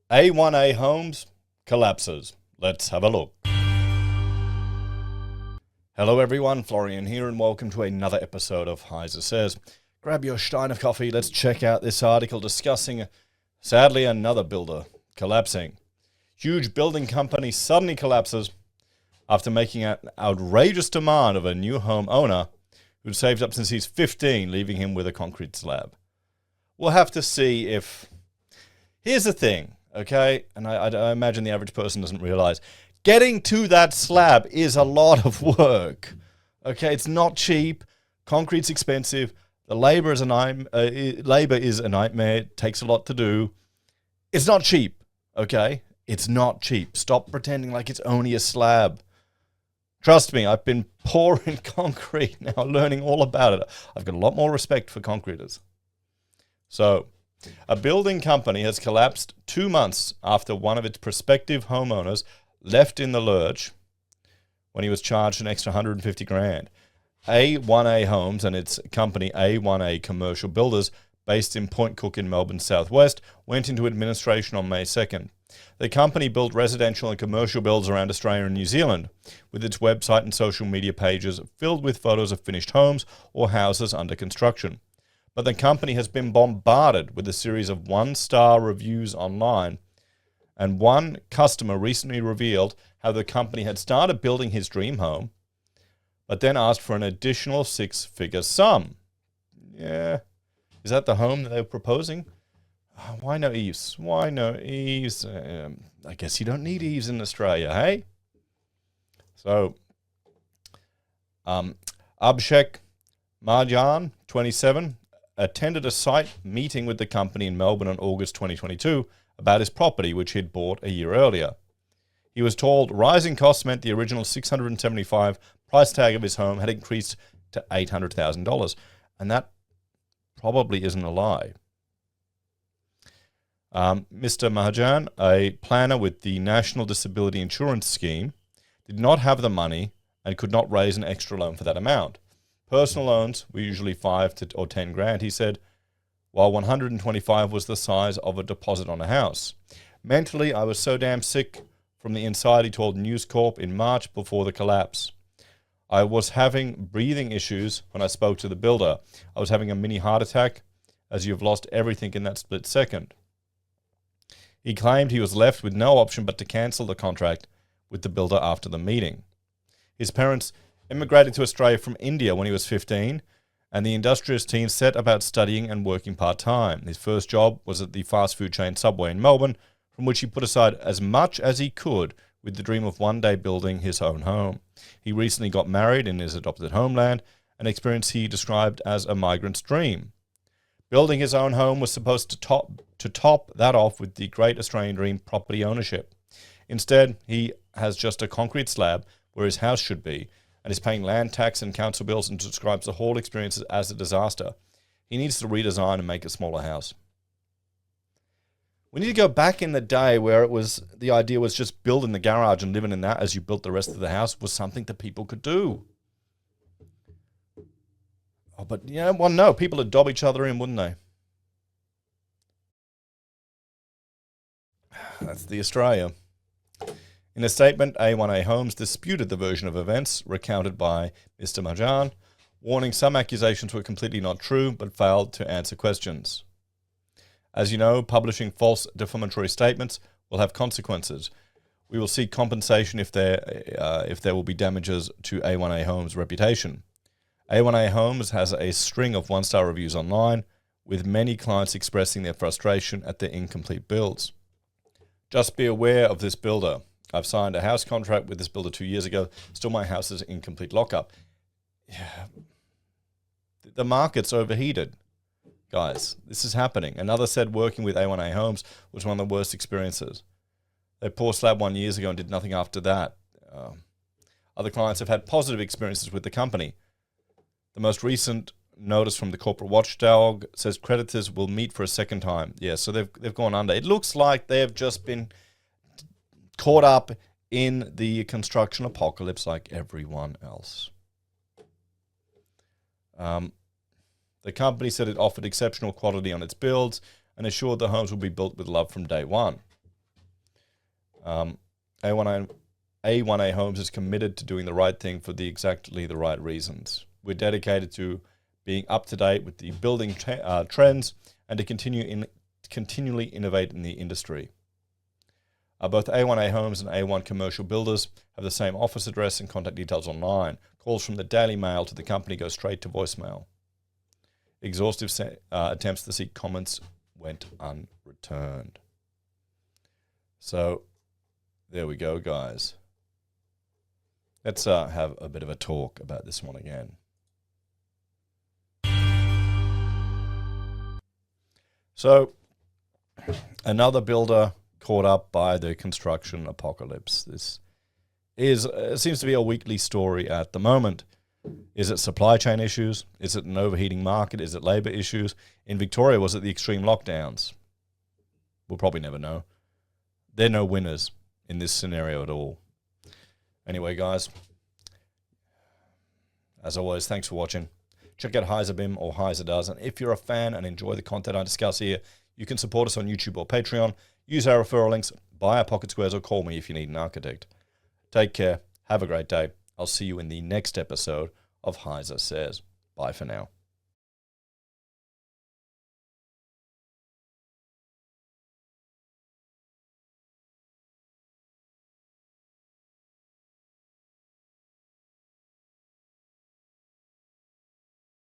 A1A Homes collapses. Let's have a look. Hello everyone, Florian here and welcome to another episode of HeiseSays. Grab your stein of coffee, let's check out this article discussing, sadly, another builder collapsing. Huge building company suddenly collapses after making an outrageous demand of a new home owner who'd saved up since he's 15, leaving him with a concrete slab. We'll have to see if... Here's the thing, okay? And I imagine the average person doesn't realize. Getting to that slab is a lot of work, okay? It's not cheap. Concrete's expensive. The labor is a nightmare. It takes a lot to do. It's not cheap, okay? It's not cheap. Stop pretending like it's only a slab. Trust me, I've been pouring concrete now, learning all about it. I've got a lot more respect for concreters. So, a building company has collapsed 2 months after one of its prospective homeowners left in the lurch when he was charged an extra 150 grand. A1A Homes and its company A1A Commercial Builders, based in Point Cook in Melbourne Southwest, went into administration on May 2nd. The company built residential and commercial builds around Australia and New Zealand, with its website and social media pages filled with photos of finished homes or houses under construction. But the company has been bombarded with a series of one-star reviews online, and one customer recently revealed how the company had started building his dream home, but then asked for an additional six-figure sum. Yeah, is that the home that they were proposing? Why no eaves? Why no eaves? I guess you don't need eaves in Australia, hey? So, Abhishek Marjan, 27, attended a site meeting with the company in Melbourne in August 2022 about his property, which he'd bought a year earlier. He was told rising costs meant the original $675 price tag of his home had increased to $800,000, and that probably isn't a lie. Mr. Mahajan, a planner with the National Disability Insurance Scheme, did not have the money and could not raise an extra loan for that amount. Personal loans were usually 5 or 10 grand, he said, while 125 was the size of a deposit on a house. Mentally, I was so damn sick from the inside, he told News Corp in March before the collapse. I was having breathing issues when I spoke to the builder. I was having a mini heart attack, as you've lost everything in that split second. He claimed he was left with no option but to cancel the contract with the builder after the meeting. His parents immigrated to Australia from India when he was 15, and the industrious teen set about studying and working part-time. His first job was at the fast food chain Subway in Melbourne, from which he put aside as much as he could with the dream of one day building his own home. He recently got married in his adopted homeland, an experience he described as a migrant's dream. Building his own home was supposed to top that off with the great Australian dream, property ownership. Instead, he has just a concrete slab where his house should be, and is paying land tax and council bills, and describes the whole experience as a disaster. He needs to redesign and make a smaller house. We need to go back in the day where the idea was just build in the garage and living in that as you built the rest of the house was something that people could do. Oh, but yeah, well, no, people would dob each other in, wouldn't they? That's the Australia. In a statement, A1A Homes disputed the version of events recounted by Mr. Majan, warning some accusations were completely not true, but failed to answer questions. As you know, publishing false defamatory statements will have consequences. We will seek compensation if there will be damages to A1A Homes' reputation. A1A Homes has a string of one-star reviews online, with many clients expressing their frustration at their incomplete builds. Just be aware of this builder. I've signed a house contract with this builder 2 years ago. Still, my house is in complete lockup. Yeah. The market's overheated. Guys, this is happening. Another said working with A1A Homes was one of the worst experiences. They poured slab 1 year ago and did nothing after that. Other clients have had positive experiences with the company. The most recent notice from the corporate watchdog says creditors will meet for a second time. Yeah, so they've gone under. It looks like they've just been caught up in the construction apocalypse like everyone else. The company said it offered exceptional quality on its builds and assured the homes will be built with love from day one. A1A Homes is committed to doing the right thing for exactly the right reasons. We're dedicated to being up to date with the building trends and to continually innovate in the industry. Both A1A Homes and A1 Commercial Builders have the same office address and contact details online. Calls from the Daily Mail to the company go straight to voicemail. Exhaustive attempts to seek comments went unreturned. So there we go, guys. Let's have a bit of a talk about this one again. So another builder caught up by the construction apocalypse. This seems to be a weekly story at the moment. Is it supply chain issues? Is it an overheating market? Is it labor issues? In Victoria, was it the extreme lockdowns? We'll probably never know. There are no winners in this scenario at all. Anyway, guys, as always, thanks for watching. Check out HeiseBim or Heise Does. And if you're a fan and enjoy the content I discuss here, you can support us on YouTube or Patreon. Use our referral links, buy our pocket squares, or call me if you need an architect. Take care. Have a great day. I'll see you in the next episode of HeiseSays. Bye for now.